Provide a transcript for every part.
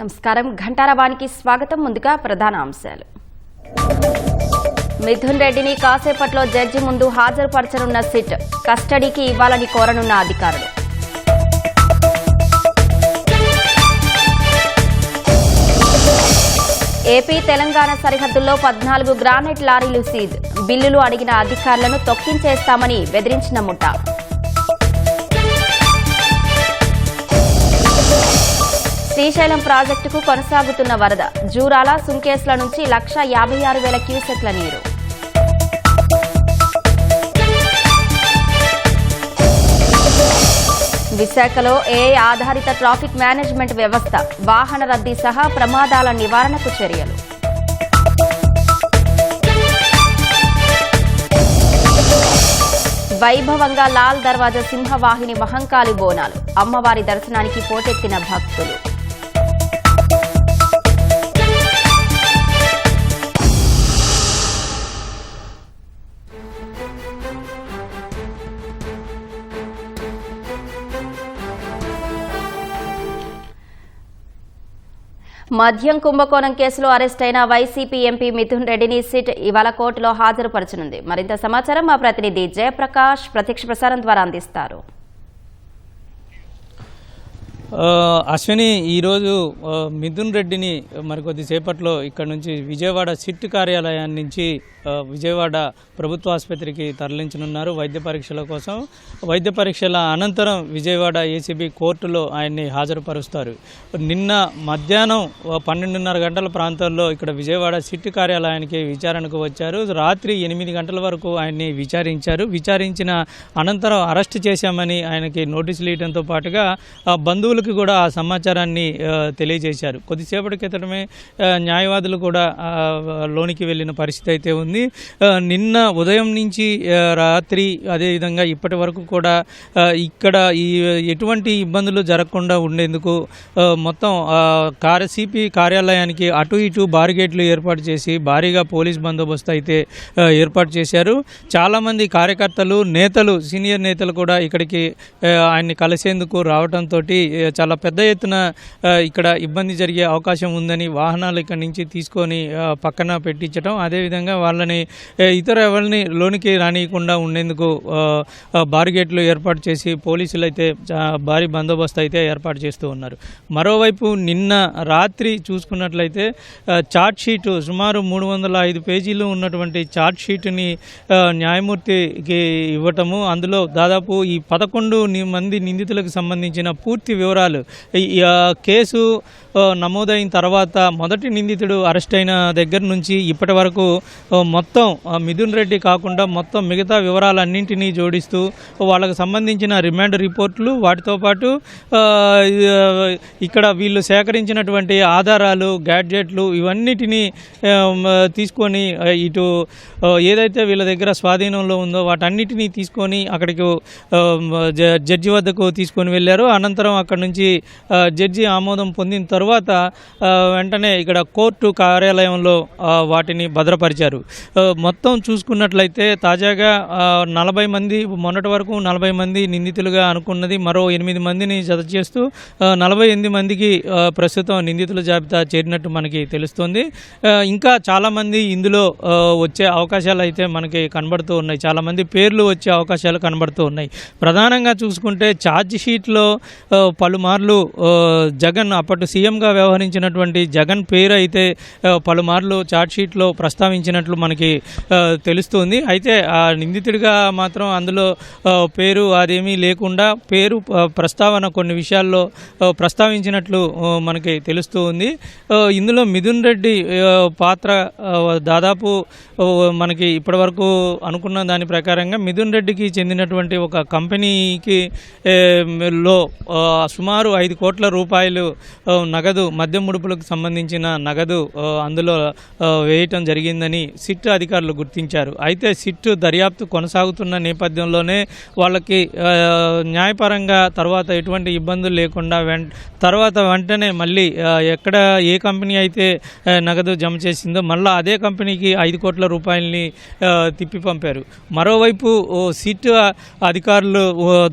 నమస్కారం ఘంటారావానికి స్వాగతం. ముందుగా ప్రధాన అంశాలు. మిథున్ రెడ్డిని కాసేపట్లో జడ్జి ముందు హాజరుపరచనున్న సిట్, కస్టడీకి ఇవ్వాలని కోరనున్న అధికారులు. ఏపీ తెలంగాణ సరిహద్దుల్లో 14 గ్రానైట్ లారీలు సీజ్, బిల్లులు అడిగిన అధికారులను తొక్కించేస్తామని బెదిరించిన ముఠా. శ్రీశైలం ప్రాజెక్టుకు కొనసాగుతున్న వరద, జూరాల సుంకేస్ల నుంచి 1,56,000 క్యూసెక్ల నీరు. విశాఖలో ఏఐ ఆధారిత ట్రాఫిక్ మేనేజ్మెంట్ వ్యవస్థ, వాహన రద్దీ సహా ప్రమాదాల నివారణకు చర్యలు. వైభవంగా లాల్ దర్వాజా సింహవాహిని మహంకాళి బోనాలు, అమ్మవారి దర్శనానికి పోటెత్తిన భక్తులు. మద్యం కుంభకోణం కేసులో అరెస్ట్ అయిన వైసీపీ ఎంపీ మిథున్ రెడ్డిని సిట్ ఇవాళ కోర్టులో హాజరుపరచనుంది. మరింత సమాచారం మా ప్రతినిధి జయప్రకాష్ ప్రత్యక్ష ప్రసారం ద్వారా అందిస్తారు. అశ్విని, ఈరోజు మిథున్ రెడ్డిని మరికొద్దిసేపట్లో ఇక్కడ నుంచి విజయవాడ సిట్ కార్యాలయం నుంచి విజయవాడ ప్రభుత్వ ఆసుపత్రికి తరలించనున్నారు వైద్య పరీక్షల కోసం. వైద్య పరీక్షల అనంతరం విజయవాడ ఏసీబీ కోర్టులో ఆయన్ని హాజరుపరుస్తారు. నిన్న మధ్యాహ్నం 12:30 గంటల ప్రాంతంలో ఇక్కడ విజయవాడ సిట్ కార్యాలయానికి విచారణకు వచ్చారు. రాత్రి 8 గంటల వరకు ఆయన్ని విచారించిన అనంతరం అరెస్ట్ చేశామని ఆయనకి నోటీసులు ఇవ్వడంతో పాటుగా బంధువులకు కూడా ఆ సమాచారాన్ని తెలియజేశారు. కొద్దిసేపటి క్రితమే న్యాయవాదులు కూడా లోనికి వెళ్ళిన పరిస్థితి అయితే ఉంది. నిన్న ఉదయం నుంచి రాత్రి అదేవిధంగా ఇప్పటి వరకు కూడా ఇక్కడ ఎటువంటి ఇబ్బందులు జరగకుండా ఉండేందుకు మొత్తం సిపి కార్యాలయానికి అటు ఇటు బారిగేట్లు ఏర్పాటు చేసి భారీగా పోలీస్ బందోబస్తు అయితే ఏర్పాటు చేశారు. చాలామంది కార్యకర్తలు, నేతలు, సీనియర్ నేతలు కూడా ఇక్కడికి ఆయన్ని కలిసేందుకు రావడంతో చాలా పెద్ద ఎత్తున ఇక్కడ ఇబ్బంది జరిగే అవకాశం ఉందని వాహనాలు ఇక్కడి నుంచి తీసుకొని పక్కన పెట్టించడం, అదేవిధంగా వాళ్ళని ఇతర ఎవరిని లోనికి రానియకుండా ఉండేందుకు బారిగేట్లు ఏర్పాటు చేసి పోలీసులు అయితే భారీ బందోబస్తు అయితే ఏర్పాటు చేస్తూ ఉన్నారు. మరోవైపు నిన్న రాత్రి చూసుకున్నట్లయితే ఛార్జ్ షీటు సుమారు 305 పేజీలు ఉన్నటువంటి ఛార్జ్ షీటుని న్యాయమూర్తికి ఇవ్వటము, అందులో దాదాపు ఈ 11 మంది నిందితులకు సంబంధించిన పూర్తి వివరాలు, కేసు నమోదైన తర్వాత మొదటి నిందితుడు అరెస్ట్ అయిన దగ్గర నుంచి ఇప్పటి వరకు మొత్తం మిథున్ రెడ్డి కాకుండా మొత్తం మిగతా వివరాలన్నింటినీ జోడిస్తూ వాళ్ళకు సంబంధించిన రిమాండ్ రిపోర్ట్లు, వాటితో పాటు ఇక్కడ వీళ్ళు సేకరించినటువంటి ఆధారాలు, గ్యాడ్జెట్లు ఇవన్నిటినీ తీసుకొని ఇటు ఏదైతే వీళ్ళ దగ్గర స్వాధీనంలో ఉందో వాటన్నిటినీ తీసుకొని అక్కడికి జడ్జి వద్దకు తీసుకొని వెళ్ళారు. అనంతరం అక్కడి నుంచి జడ్జి ఆమోదం పొందిన తర్వాత వెంటనే ఇక్కడ కోర్టు కార్యాలయంలో వాటిని భద్రపరిచారు. మొత్తం చూసుకున్నట్లయితే తాజాగా 40 మంది, మొన్నటి వరకు 40 మంది నిందితులుగా అనుకున్నది మరో 8 మందిని జత చేస్తూ 48 మందికి ప్రస్తుతం నిందితుల జాబితా చేరినట్టు మనకి తెలుస్తుంది. ఇంకా చాలామంది ఇందులో వచ్చే అవకాశాలు అయితే మనకి కనబడుతూ ఉన్నాయి. చాలామంది పేర్లు వచ్చే అవకాశాలు కనబడుతూ ఉన్నాయి. ప్రధానంగా చూసుకుంటే ఛార్జ్ షీట్లో పలుమార్లు జగన్, అప్పటి సీఎంగా వ్యవహరించినటువంటి జగన్ పేరు అయితే పలుమార్లు ఛార్జ్ షీట్లో ప్రస్తావించినట్లు మనకి తెలుస్తుంది. అయితే ఆ నిందితుడిగా మాత్రం అందులో పేరు అదేమీ లేకుండా పేరు ప్రస్తావన కొన్ని విషయాల్లో ప్రస్తావించినట్లు మనకి తెలుస్తూ ఉంది. ఇందులో మిథున్ రెడ్డి పాత్ర దాదాపు మనకి ఇప్పటివరకు అనుకున్న దాని ప్రకారంగా మిథున్ రెడ్డికి చెందినటువంటి ఒక కంపెనీకి సుమారు 5 కోట్ల రూపాయలు నగదు, మద్యం ముడుపులకు సంబంధించిన నగదు అందులో వేయటం జరిగిందని సిట్ అధికారులు గుర్తించారు. అయితే సిట్ దర్యాప్తు కొనసాగుతున్న నేపథ్యంలోనే వాళ్ళకి న్యాయపరంగా తర్వాత ఎటువంటి ఇబ్బందులు లేకుండా వెంటనే మళ్ళీ ఎక్కడ ఏ కంపెనీ అయితే నగదు జమ చేసిందో మళ్ళీ అదే కంపెనీకి 5 కోట్ల రూపాయలని తిప్పి పంపారు. మరోవైపు సిట్ అధికారులు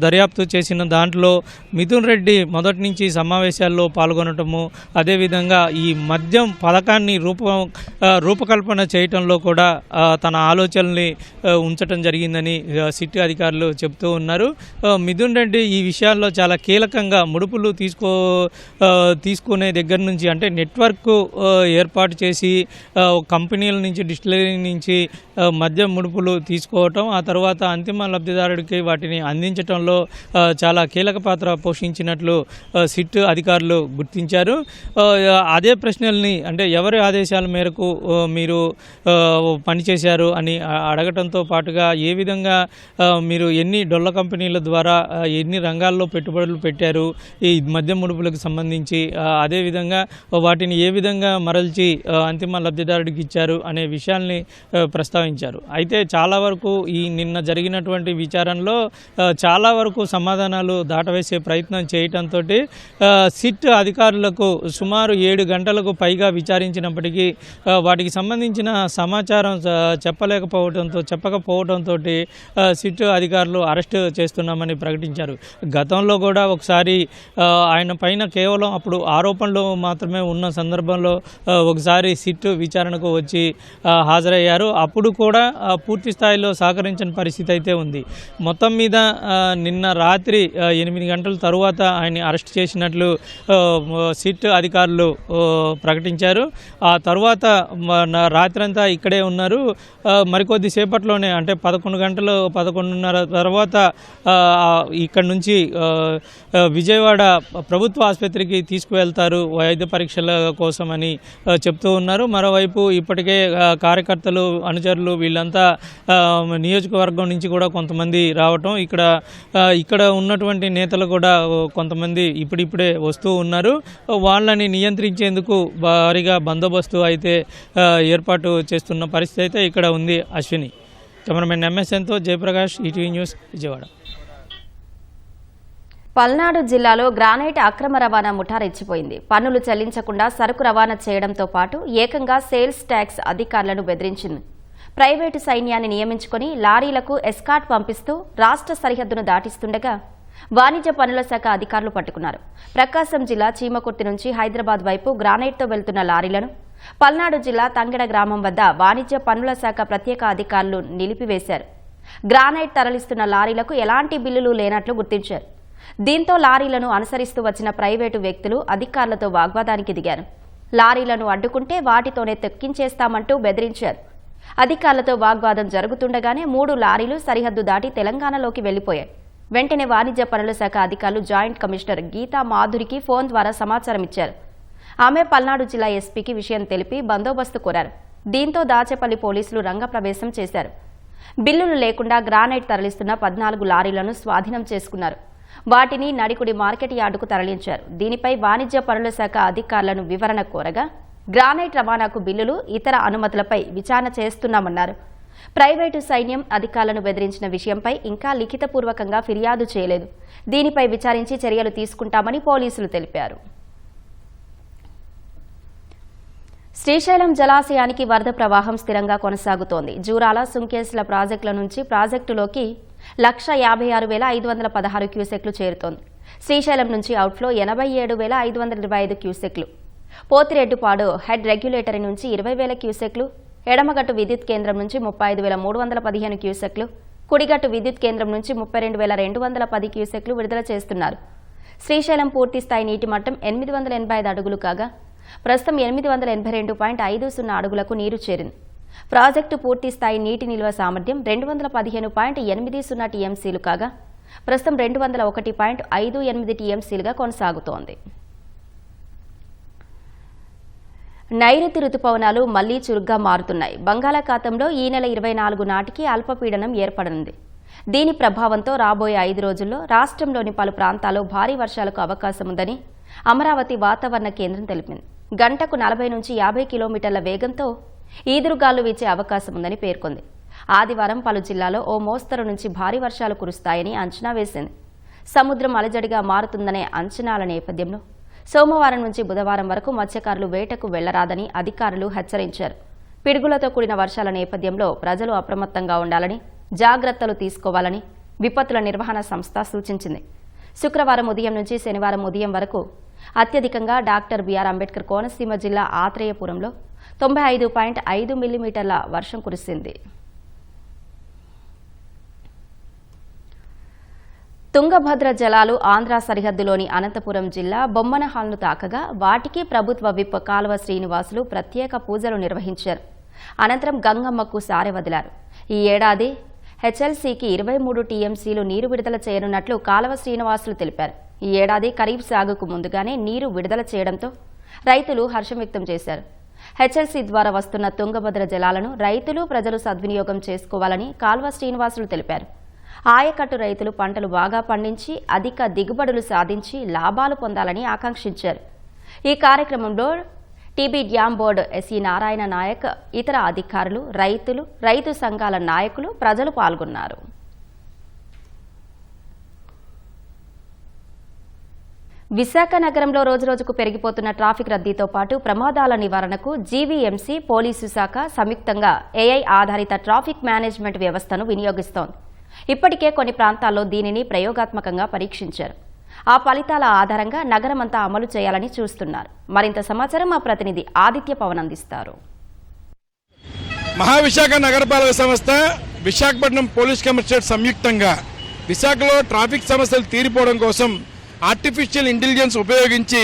దర్యాప్తు చేసిన దాంట్లో మిథున్ రెడ్డి మొదటి నుంచి సమావేశాల్లో పాల్గొనటము, అదేవిధంగా ఈ మద్యం పథకాన్ని రూపకల్పన చేయటంలో కూడా తన ఆలోచనల్ని ఉంచటం జరిగిందని సిట్ అధికారులు చెప్తూ ఉన్నారు. మిథున్ రెడ్డి ఈ విషయాల్లో చాలా కీలకంగా ముడుపులు తీసుకునే దగ్గర నుంచి, అంటే నెట్వర్క్ ఏర్పాటు చేసి కంపెనీల నుంచి, డిస్టిలరీ నుంచి మద్యం ముడుపులు తీసుకోవటం, ఆ తర్వాత అంతిమ లబ్ధిదారుడికి వాటిని అందించడంలో చాలా కీలక పాత్ర పోషించినట్లు సిట్ అధికారులు గుర్తించారు. అదే ప్రశ్నల్ని, అంటే ఎవరి ఆదేశాల మేరకు మీరు పనిచేశారు అని అడగటంతో పాటుగా ఏ విధంగా మీరు ఎన్ని డొల్ల కంపెనీల ద్వారా ఎన్ని రంగాల్లో పెట్టుబడులు పెట్టారు ఈ మద్యం ముడుపులకు సంబంధించి, అదేవిధంగా వాటిని ఏ విధంగా మరల్చి అంతిమ లబ్ధిదారుడికి ఇచ్చారు అనే విషయాల్ని ప్రస్తావించారు. అయితే చాలా వరకు ఈ నిన్న జరిగినటువంటి విచారణలో చాలా వరకు సమాధానాలు దాటవేసే ప్రయత్నం చేయటంతో సిట్ అధికారులకు సుమారు 7 గంటలకు పైగా విచారించినప్పటికీ వాటికి సంబంధించిన సమాచారం చెప్పకపోవడంతో సిట్ అధికారులు అరెస్ట్ చేస్తున్నామని ప్రకటించారు. గతంలో కూడా ఒకసారి ఆయన పైన కేవలం అప్పుడు ఆరోపణలు మాత్రమే ఉన్న సందర్భంలో ఒకసారి సిట్ విచారణకు వచ్చి హాజరయ్యారు. అప్పుడు కూడా పూర్తి స్థాయిలో సహకరించిన పరిస్థితి అయితే ఉంది. మొత్తం మీద నిన్న రాత్రి 8 గంటల తరువాత ఆయన్ని అరెస్ట్ చేసినట్లు సిట్ అధికారులు ప్రకటించారు. ఆ తర్వాత రాత్రంతా ఇక్కడే ఉన్నారు. మరికొద్ది సేపట్లోనే, అంటే 11:30 తర్వాత ఇక్కడ నుంచి విజయవాడ ప్రభుత్వ ఆసుపత్రికి తీసుకువెళ్తారు వైద్య పరీక్షల కోసమని చెప్తూ ఉన్నారు. మరోవైపు ఇప్పటికే కార్యకర్తలు, అనుచరులు వీళ్ళంతా నియోజకవర్గం నుంచి కూడా కొంతమంది రావటం, ఇక్కడ ఉన్నటువంటి నేతలు కూడా కొంతమంది ఇప్పుడిప్పుడే వస్తూ ఉన్నారు. వాళ్ళని నియంత్రించేందుకు భారీగా బందోబస్తు అయితే ఏర్పాటు చేస్తున్న పరిస్థితి అయితే ఇక్కడ ఉంది. అశ్విని. కెమెరామెన్ ఎంఎస్ఎన్తో జయప్రకాష్, ఈటీవీ న్యూస్, విజయవాడ. పల్నాడు జిల్లాలో గ్రానైట్ అక్రమ రవాణా ముఠా రెచ్చిపోయింది. పన్నులు చెల్లించకుండా సరుకు రవాణా చేయడంతో పాటు ఏకంగా సేల్స్ ట్యాక్స్ అధికారులను బెదిరించింది. ప్రైవేటు సైన్యాన్ని నియమించుకుని లారీలకు ఎస్కాట్ పంపిస్తూ రాష్ట్ర సరిహద్దును దాటిస్తుండగా వాణిజ్య పన్నుల శాఖ అధికారులు పట్టుకున్నారు. ప్రకాశం జిల్లా చీమకుర్తి నుంచి హైదరాబాద్ వైపు గ్రానైట్తో వెళ్తున్న లారీలను పల్నాడు జిల్లా తంగెడ గ్రామం వద్ద వాణిజ్య పన్నుల శాఖ ప్రత్యేక అధికారులు నిలిపివేశారు. గ్రానైట్ తరలిస్తున్న లారీలకు ఎలాంటి బిల్లులు లేనట్లు గుర్తించారు. దీంతో లారీలను అనుసరిస్తూ వచ్చిన ప్రైవేటు వ్యక్తులు అధికారులతో వాగ్వాదానికి దిగారు. లారీలను అడ్డుకుంటే వాటితోనే తొక్కించేస్తామంటూ బెదిరించారు. అధికారులతో వాగ్వాదం జరుగుతుండగానే 3 లారీలు సరిహద్దు దాటి తెలంగాణలోకి వెళ్లిపోయాయి. వెంటనే వాణిజ్య పన్నుల శాఖ అధికారులు జాయింట్ కమిషనర్ గీతా మాధురికి ఫోన్ ద్వారా సమాచారం ఇచ్చారు. ఆమె పల్నాడు జిల్లా ఎస్పీకి విషయం తెలిపి బందోబస్తు కోరారు. దీంతో దాచేపల్లి పోలీసులు రంగప్రవేశం చేశారు. బిల్లులు లేకుండా గ్రానైట్ తరలిస్తున్న 14 లారీలను స్వాధీనం చేసుకున్నారు. వాటిని నడికుడి మార్కెట్ యార్డుకు తరలించారు. దీనిపై వాణిజ్య పన్నుల శాఖ అధికారులను వివరణ కోరగా గ్రానైట్ రవాణాకు బిల్లులు, ఇతర అనుమతులపై విచారణ చేస్తున్నామన్నారు. ప్రైవేటు సైన్యం అధికారులను బెదిరించిన విషయంపై ఇంకా లిఖితపూర్వకంగా ఫిర్యాదు చేయలేదు. దీనిపై విచారించి చర్యలు తీసుకుంటామని పోలీసులు తెలిపారు. శ్రీశైలం జలాశయానికి వరద ప్రవాహం స్థిరంగా కొనసాగుతోంది. జూరాల, సుంకేశ్ల ప్రాజెక్టుల నుంచి ప్రాజెక్టులోకి 1,56,516 క్యూసెక్లు చేరుతోంది. శ్రీశైలం నుంచి అవుట్ఫ్లో 87,525 క్యూసెక్లు, పోతిరెడ్డిపాడు హెడ్ రెగ్యులేటరీ నుంచి 20,000 క్యూసెక్లు, ఎడమగట్టు విద్యుత్ కేంద్రం నుంచి 35,315 క్యూసెక్లు, కుడిగట్టు విద్యుత్ కేంద్రం నుంచి 32,210 క్యూసెక్లు విడుదల చేస్తున్నారు. శ్రీశైలం పూర్తి స్థాయి నీటి మట్టం 885 అడుగులు కాగా ప్రస్తుతం 882.50 అడుగులకు నీరు చేరింది. ప్రాజెక్టు పూర్తి స్థాయి నీటి నిల్వ సామర్థ్యం 215.80 టీఎంసీలు కాగా ప్రస్తుతం 201.58 టీఎంసీలుగా కొనసాగుతోంది. నైరుతి రుతుపవనాలు మళ్లీ చురుగ్గా మారుతున్నాయి. బంగాళాఖాతంలో ఈ నెల 24 నాటికి అల్పపీడనం ఏర్పడనుంది. దీని ప్రభావంతో రాబోయే 5 రోజుల్లో రాష్ట్రంలోని పలు ప్రాంతాల్లో భారీ వర్షాలకు అవకాశం ఉందని అమరావతి వాతావరణ కేంద్రం తెలిపింది. గంటకు 40 నుంచి 50 కిలోమీటర్ల వేగంతో ఈదురుగాలు వీచే అవకాశం ఉందని పేర్కొంది. ఆదివారం పలు జిల్లాల్లో ఓ మోస్తరు నుంచి భారీ వర్షాలు కురుస్తాయని అంచనా వేసింది. సముద్రం అలజడిగా మారుతుందనే అంచనాల నేపథ్యంలో సోమవారం నుంచి బుధవారం వరకు మత్స్యకారులు వేటకు వెళ్లరాదని అధికారులు హెచ్చరించారు. పిడుగులతో కూడిన వర్షాల నేపథ్యంలో ప్రజలు అప్రమత్తంగా ఉండాలని, జాగ్రత్తలు తీసుకోవాలని విపత్తుల నిర్వహణ సంస్థ సూచించింది. శుక్రవారం ఉదయం నుంచి శనివారం ఉదయం వరకు అత్యధికంగా డాక్టర్ బిఆర్ అంబేద్కర్ కోనసీమ జిల్లా ఆత్రేయపురంలో 95.5 మిల్లీమీటర్ల వర్షం కురిసింది. తుంగభద్ర జలాలు ఆంధ్ర సరిహద్దులోని అనంతపురం జిల్లా బొమ్మనహాల్ను తాకగా వాటికి ప్రభుత్వ విప్ కాలువ శ్రీనివాసులు ప్రత్యేక పూజలు నిర్వహించారు. అనంతరం గంగమ్మకు సారె వదిలారు. ఈ ఏడాది హెచ్ఎల్సీకి 23 టీఎంసీలు నీరు విడుదల చేయనున్నట్లు కాలువ శ్రీనివాసులు తెలిపారు. ఈ ఏడాది ఖరీఫ్ సాగుకు ముందుగానే నీరు విడుదల చేయడంతో రైతులు హర్షం వ్యక్తం చేశారు. హెచ్ఎల్సీ ద్వారా వస్తున్న తుంగభద్ర జలాలను రైతులు ప్రజలు సద్వినియోగం చేసుకోవాలని కాలువ శ్రీనివాసులు తెలిపారు. ఆయకట్టు రైతులు పంటలు బాగా పండించి అధిక దిగుబడులు సాధించి లాభాలు పొందాలని ఆకాంక్షించారు. ఈ కార్యక్రమంలో TB dam board SE Narayana Nayak, ఇతర అధికారులు, రైతులు, రైతు సంఘాల నాయకులు, ప్రజలు పాల్గొన్నారు. విశాఖ నగరంలో రోజురోజుకు పెరిగిపోతున్న ట్రాఫిక్ రద్దీతో పాటు ప్రమాదాల నివారణకు జీవీఎంసీ, పోలీసు శాఖ సంయుక్తంగా ఏఐ ఆధారిత ట్రాఫిక్ మేనేజ్మెంట్ వ్యవస్థను వినియోగిస్తోంది. ఇప్పటికే కొన్ని ప్రాంతాల్లో దీనిని ప్రయోగాత్మకంగా పరీక్షించారు. ఆ ఫలితాల ఆధారంగా నగరమంతా అమలు చేయాలని చూస్తున్నారు. మరింత సమాచారం మా ప్రతినిధి ఆదిత్య పవన్ అందిస్తారు. మహావిశాఖ నగరపాలక సంస్థ, విశాఖపట్నం పోలీస్ కమిషనరేట్ సంయుక్తంగా విశాఖలో ట్రాఫిక్ సమస్యలు తీరిపోవడం కోసం ఆర్టిఫిషియల్ ఇంటెలిజెన్స్ ఉపయోగించి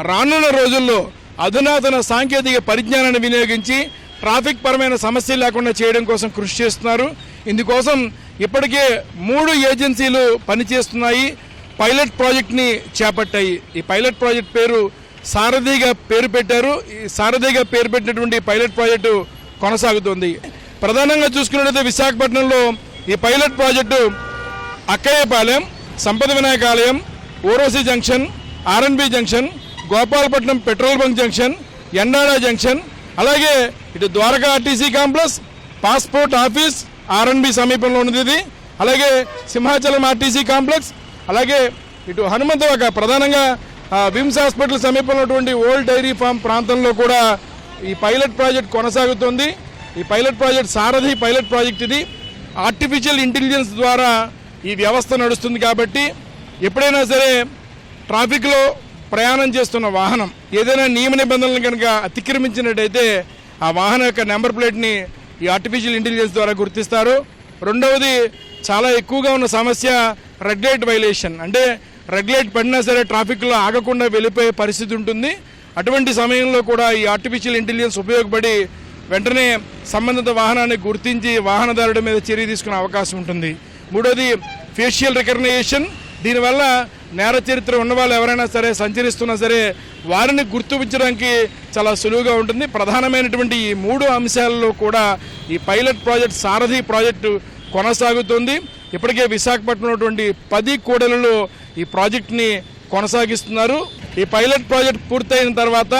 రానున్న రోజుల్లో అధునాతన సాంకేతిక పరిజ్ఞానాన్ని వినియోగించి ట్రాఫిక్ పరమైన సమస్యలు లేకుండా చేయడం కోసం కృషి చేస్తున్నారు. ఇందుకోసం ఇప్పటికే 3 ఏజెన్సీలు పనిచేస్తున్నాయి, పైలట్ ప్రాజెక్ట్ని చేపట్టాయి. ఈ పైలట్ ప్రాజెక్ట్ పేరు సారథిగా పేరు పెట్టారు. ఈ సారథిగా పేరు పెట్టినటువంటి పైలట్ ప్రాజెక్టు కొనసాగుతోంది. ప్రధానంగా చూసుకున్నట్లయితే విశాఖపట్నంలో ఈ పైలట్ ప్రాజెక్టు అక్కయ్యపాలెం, సంపద వినాయకాలయం, ఓరోసి junction, RNB junction, Gopalapatnam petrol bunk junction, Endada junction, అలాగే ఇటు Dwaraka RTC complex, passport office RNB సమీపంలో ఉన్నది ఇది, అలాగే సింహాచలం ఆర్టీసీ కాంప్లెక్స్, అలాగే ఇటు హనుమంతవాక ప్రధానంగా విమ్స్ హాస్పిటల్ సమీపంలో ఉన్నటువంటి ఓల్డ్ డైరీ ఫామ్ ప్రాంతంలో కూడా ఈ పైలట్ ప్రాజెక్ట్ కొనసాగుతోంది. ఈ పైలట్ ప్రాజెక్ట్ సారథి పైలట్ ప్రాజెక్ట్ ఇది. ఆర్టిఫిషియల్ ఇంటెలిజెన్స్ ద్వారా ఈ వ్యవస్థ నడుస్తుంది కాబట్టి ఎప్పుడైనా సరే ట్రాఫిక్లో ప్రయాణం చేస్తున్న వాహనం ఏదైనా నియమ నిబంధనలు కనుక అతిక్రమించినట్టయితే ఆ వాహనం యొక్క నెంబర్ ప్లేట్ని ఈ ఆర్టిఫిషియల్ ఇంటెలిజెన్స్ ద్వారా గుర్తిస్తారు. రెండవది, చాలా ఎక్కువగా ఉన్న సమస్య రెడ్ లైట్ వైలేషన్. అంటే రెడ్ లైట్ పడినా సరే ట్రాఫిక్లో ఆగకుండా వెళ్ళిపోయే పరిస్థితి ఉంటుంది. అటువంటి సమయంలో కూడా ఈ ఆర్టిఫిషియల్ ఇంటెలిజెన్స్ ఉపయోగపడి వెంటనే సంబంధిత వాహనాన్ని గుర్తించి వాహనదారుడి మీద చర్య తీసుకునే అవకాశం ఉంటుంది. మూడోది, ఫేషియల్ రికగ్నిషన్. దీనివల్ల నేర చరిత్ర ఉన్న వాళ్ళు ఎవరైనా సరే సంచరిస్తున్నా సరే వారిని గుర్తించడానికి చాలా సులువుగా ఉంటుంది. ప్రధానమైనటువంటి ఈ 3 అంశాలలో కూడా ఈ పైలట్ ప్రాజెక్ట్ సారథి ప్రాజెక్టు కొనసాగుతుంది. ఇప్పటికే విశాఖపట్నంలో 10 కూడలలో ఈ ప్రాజెక్ట్ని కొనసాగిస్తున్నారు. ఈ పైలట్ ప్రాజెక్ట్ పూర్తయిన తర్వాత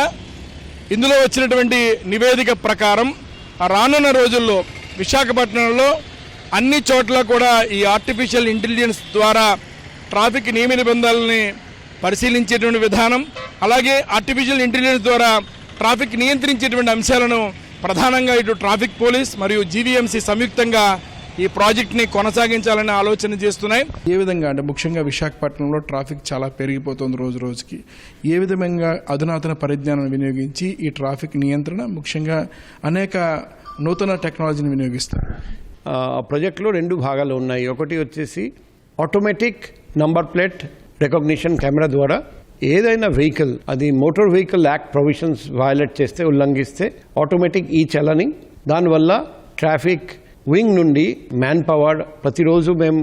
ఇందులో వచ్చినటువంటి నివేదిక ప్రకారం రానున్న రోజుల్లో విశాఖపట్నంలో అన్ని చోట్ల కూడా ఈ ఆర్టిఫిషియల్ ఇంటెలిజెన్స్ ద్వారా ట్రాఫిక్ నియమ నిబంధనల్ని పరిశీలించేటువంటి విధానం, అలాగే ఆర్టిఫిషియల్ ఇంటెలిజెన్స్ ద్వారా ట్రాఫిక్ నియంత్రించేటువంటి అంశాలను ప్రధానంగా ఇటు ట్రాఫిక్ పోలీస్ మరియు జీవీఎంసీ సంయుక్తంగా ఈ ప్రాజెక్ట్ని కొనసాగించాలని ఆలోచన చేస్తున్నాయి. ఏ విధంగా అంటే ముఖ్యంగా విశాఖపట్నంలో ట్రాఫిక్ చాలా పెరిగిపోతుంది రోజు రోజుకి. ఏ విధంగా అధునాతన పరిజ్ఞానం వినియోగించి ఈ ట్రాఫిక్ నియంత్రణ ముఖ్యంగా అనేక నూతన టెక్నాలజీని వినియోగిస్తారు. ప్రాజెక్ట్లో 2 భాగాలు ఉన్నాయి. ఒకటి వచ్చేసి automatic number plate recognition camera ద్వారా ఏదైనా వెహికల్ అది motor vehicle act provisions violate చేస్తే ఉల్లంఘిస్తే ఆటోమేటిక్ ఈ చలనింగ్, దానివల్ల ట్రాఫిక్ వింగ్ నుండి మ్యాన్ పవర్ ప్రతిరోజు మేము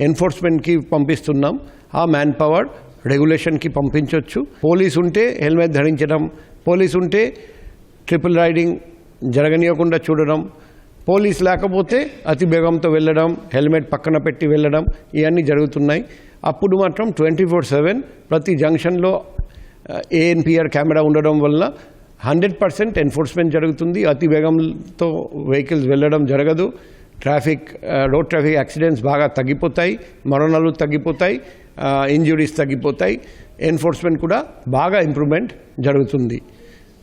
ఎన్ఫోర్స్మెంట్కి పంపిస్తున్నాం. ఆ మ్యాన్ పవర్ రెగ్యులేషన్కి పంపించవచ్చు. పోలీసు ఉంటే హెల్మెట్ ధరించడం, పోలీసు ఉంటే ట్రిపుల్ రైడింగ్ జరగనీయకుండా చూడడం, పోలీస్ లేకపోతే అతి వేగంతో వెళ్ళడం, హెల్మెట్ పక్కన పెట్టి వెళ్ళడం, ఇవన్నీ జరుగుతున్నాయి. అప్పుడు మాత్రం 24/7 ప్రతి జంక్షన్లో ఏఎన్పిఆర్ కెమెరా ఉండడం వల్ల 100% ఎన్ఫోర్స్మెంట్ జరుగుతుంది. అతి వేగంతో వెహికల్స్ వెళ్ళడం జరగదు. రోడ్ ట్రాఫిక్ యాక్సిడెంట్స్ బాగా తగ్గిపోతాయి, మరణాలు తగ్గిపోతాయి, ఇంజురీస్ తగ్గిపోతాయి, ఎన్ఫోర్స్మెంట్ కూడా బాగా ఇంప్రూవ్మెంట్ జరుగుతుంది.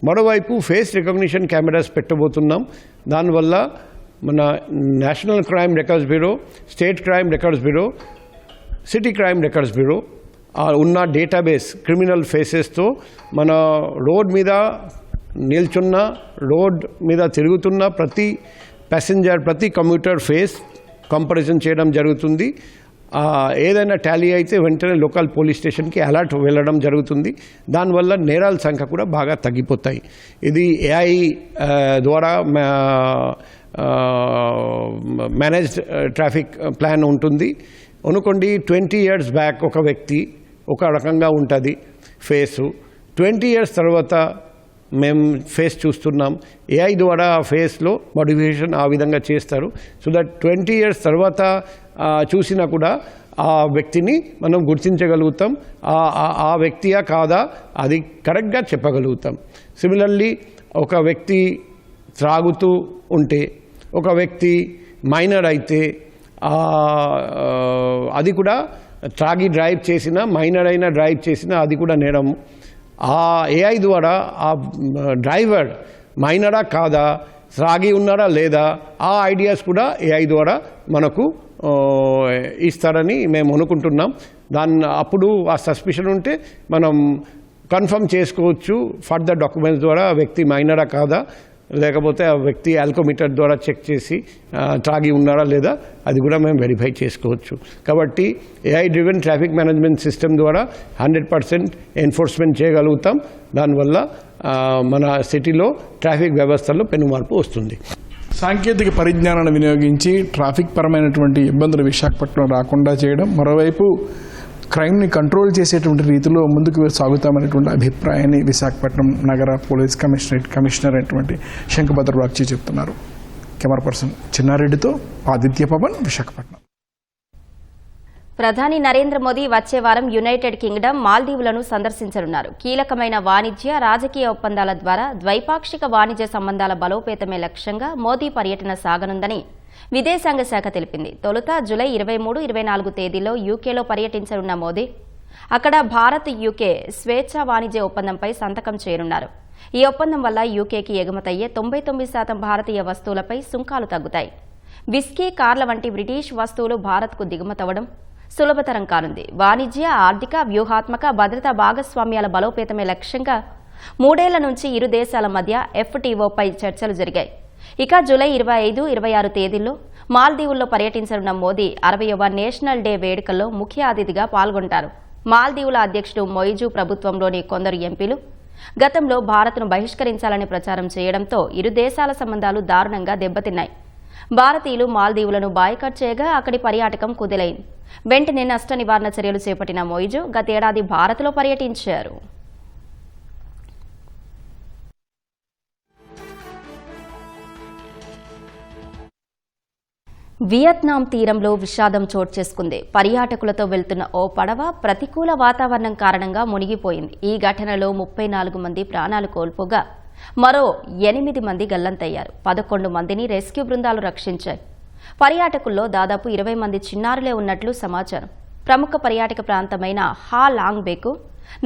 మరోవైపు ఫేస్ రికగ్నిషన్ కెమెరాస్ పెట్టబోతున్నాం. దానివల్ల మన national crime records bureau, state crime records bureau, city crime records bureau ఉన్న డేటాబేస్ క్రిమినల్ ఫేసెస్తో మన రోడ్ మీద నిల్చున్న రోడ్ మీద తిరుగుతున్న ప్రతి ప్యాసింజర్ ప్రతి కమ్యూటర్ ఫేస్ కంపారిజన్ చేయడం జరుగుతుంది. ఏదైనా టాలీ అయితే వెంటనే లోకల్ పోలీస్ స్టేషన్కి అలర్ట్ వెళ్ళడం జరుగుతుంది. దానివల్ల నేరాల సంఖ్య కూడా బాగా తగ్గిపోతాయి. ఇది ఏఐ ద్వారా మేనేజ్డ్ ట్రాఫిక్ ప్లాన్ ఉంటుంది. అనుకోండి 20 years బ్యాక్ ఒక వ్యక్తి ఒక రకంగా ఉంటుంది ఫేసు, 20 years తర్వాత మేము ఫేస్ చూస్తున్నాం. ఏఐ ద్వారా ఆ ఫేస్లో మోడిఫికేషన్ ఆ విధంగా చేస్తారు. సో దట్ 20 years తర్వాత చూసినా కూడా ఆ వ్యక్తిని మనం గుర్తించగలుగుతాం. ఆ వ్యక్తియా కాదా అది కరెక్ట్గా చెప్పగలుగుతాం. సిమిలర్లీ ఒక వ్యక్తి త్రాగుతూ ఉంటే, ఒక వ్యక్తి మైనర్ అయితే అది కూడా త్రాగి డ్రైవ్ చేసినా మైనర్ అయినా డ్రైవ్ చేసినా అది కూడా నేరం. ఆ ఏఐ ద్వారా ఆ డ్రైవర్ మైనరా కాదా, త్రాగి ఉన్నారా లేదా, ఆ ఐడియాస్ కూడా ఏఐ ద్వారా మనకు ఇస్తారని మేము అనుకుంటున్నాం. అప్పుడు ఆ సస్పిషన్ ఉంటే మనం కన్ఫర్మ్ చేసుకోవచ్చు ఫర్దర్ డాక్యుమెంట్స్ ద్వారా వ్యక్తి మైనరా కాదా, లేకపోతే ఆ వ్యక్తి ఆల్కోమీటర్ ద్వారా చెక్ చేసి త్రాగి ఉన్నారా లేదా అది కూడా మేము వెరిఫై చేసుకోవచ్చు. కాబట్టి AI driven traffic management system ద్వారా 100% ఎన్ఫోర్స్మెంట్ చేయగలుగుతాం. దానివల్ల మన సిటీలో ట్రాఫిక్ వ్యవస్థలో పెనుమార్పు వస్తుంది. సాంకేతిక పరిజ్ఞానాన్ని వినియోగించి ట్రాఫిక్ పరమైనటువంటి ఇబ్బందులు విశాఖపట్నం రాకుండా చేయడం, మరోవైపు క్రైమ్ని కంట్రోల్ చేసేటువంటి రీతిలో ముందుకు సాగుతామనేటువంటి అభిప్రాయాన్ని విశాఖపట్నం నగర పోలీస్ కమిషనర్ అయినటువంటి శంఖభద్ర బాగ్చి చెప్తున్నారు. కెమెరా పర్సన్ చిన్నారెడ్డితో ఆదిత్య పవన్, విశాఖపట్నం. ప్రధాని నరేంద్ర మోదీ వచ్చే వారం యునైటెడ్ కింగ్డమ్, మాల్దీవులను సందర్శించనున్నారు. కీలకమైన వాణిజ్య, రాజకీయ ఒప్పందాల ద్వారా ద్వైపాక్షిక వాణిజ్య సంబంధాల బలోపేతమే లక్ష్యంగా మోదీ పర్యటన సాగనుందని విదేశాంగ శాఖ తెలిపింది. తొలుత జూలై 23, 24 తేదీల్లో యూకేలో పర్యటించనున్న మోదీ అక్కడ భారత్ యూకే స్వేచ్ఛా వాణిజ్య ఒప్పందంపై సంతకం చేయనున్నారు. ఈ ఒప్పందం వల్ల యూకేకి ఎగుమతయ్యే 99% భారతీయ వస్తువులపై సుంకాలు తగ్గుతాయి. విస్కీ, కార్ల వంటి బ్రిటిష్ వస్తువులు భారత్కు దిగుమతవడం సులభతరం కానుంది. వాణిజ్య, ఆర్థిక, వ్యూహాత్మక, భద్రతా భాగస్వామ్యాల బలోపేతమే లక్ష్యంగా 3 ఏళ్ల నుంచి ఇరు దేశాల మధ్య FTOపై చర్చలు జరిగాయి. ఇక జూలై 25, 26 తేదీల్లో మాల్దీవుల్లో పర్యటించనున్న మోదీ 60వ నేషనల్ డే వేడుకల్లో ముఖ్య అతిథిగా పాల్గొంటారు. మాల్దీవుల అధ్యక్షుడు మొయిజు ప్రభుత్వంలోని కొందరు ఎంపీలు గతంలో భారత్ను బహిష్కరించాలని ప్రచారం చేయడంతో ఇరు దేశాల సంబంధాలు దారుణంగా దెబ్బతిన్నాయి. భారతీయులు మాల్దీవులను బాయ్కాట్ చేయగా అక్కడి పర్యాటకం కుదిలైంది. వెంటనే నష్ట నివారణ చర్యలు చేపట్టిన మొయిజు గతేడాది భారత్లో పర్యటించారు. వియత్నాం తీరంలో విషాదం చోటు చేసుకుంది. పర్యాటకులతో వెళ్తున్న ఓ పడవ ప్రతికూల వాతావరణం కారణంగా మునిగిపోయింది. ఈ ఘటనలో 34 మంది ప్రాణాలు కోల్పోగా మరో 8 మంది గల్లంతయ్యారు. 11 మందిని రెస్క్యూ బృందాలు రక్షించాయి. పర్యాటకుల్లో దాదాపు 20 మంది చిన్నారులే ఉన్నట్లు సమాచారం. ప్రముఖ పర్యాటక ప్రాంతమైన హా లాంగ్ బేకు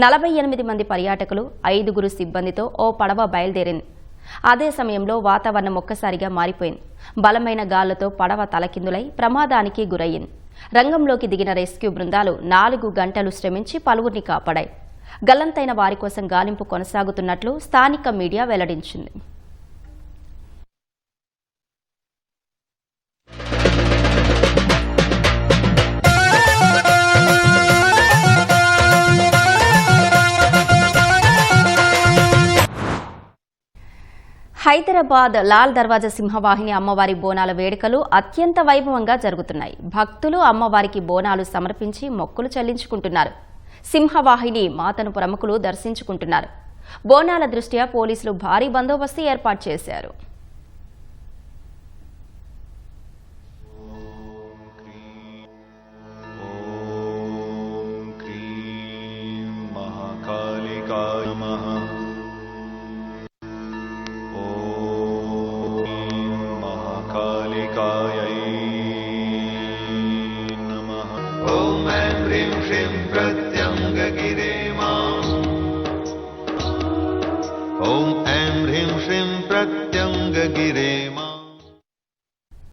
48 మంది పర్యాటకులు, 5 సిబ్బందితో ఓ పడవ బయలుదేరింది. అదే సమయంలో వాతావరణం ఒక్కసారిగా మారిపోయింది. బలమైన గాలులతో పడవ తలకిందులై ప్రమాదానికి గురయ్యింది. రంగంలోకి దిగిన రెస్క్యూ బృందాలు 4 గంటలు శ్రమించి పలువురిని కాపాడాయి. గల్లంతైన వారి కోసం గాలింపు కొనసాగుతున్నట్లు స్థానిక మీడియా వెల్లడించింది. హైదరాబాద్ లాల్ దర్వాజా సింహవాహిని అమ్మవారి బోనాల వేడుకలు అత్యంత వైభవంగా జరుగుతున్నాయి. భక్తులు అమ్మవారికి బోనాలు సమర్పించి మొక్కులు చెల్లించుకుంటున్నారు. సింహవాహిని మాతను ప్రముఖులు దర్శించుకుంటున్నారు. బోనాల దృష్ట్యా పోలీసులు భారీ బందోబస్తు ఏర్పాటు చేశారు. ॐ ऐं ह्रीं श्रीं प्रत्यङ्गगिरे मा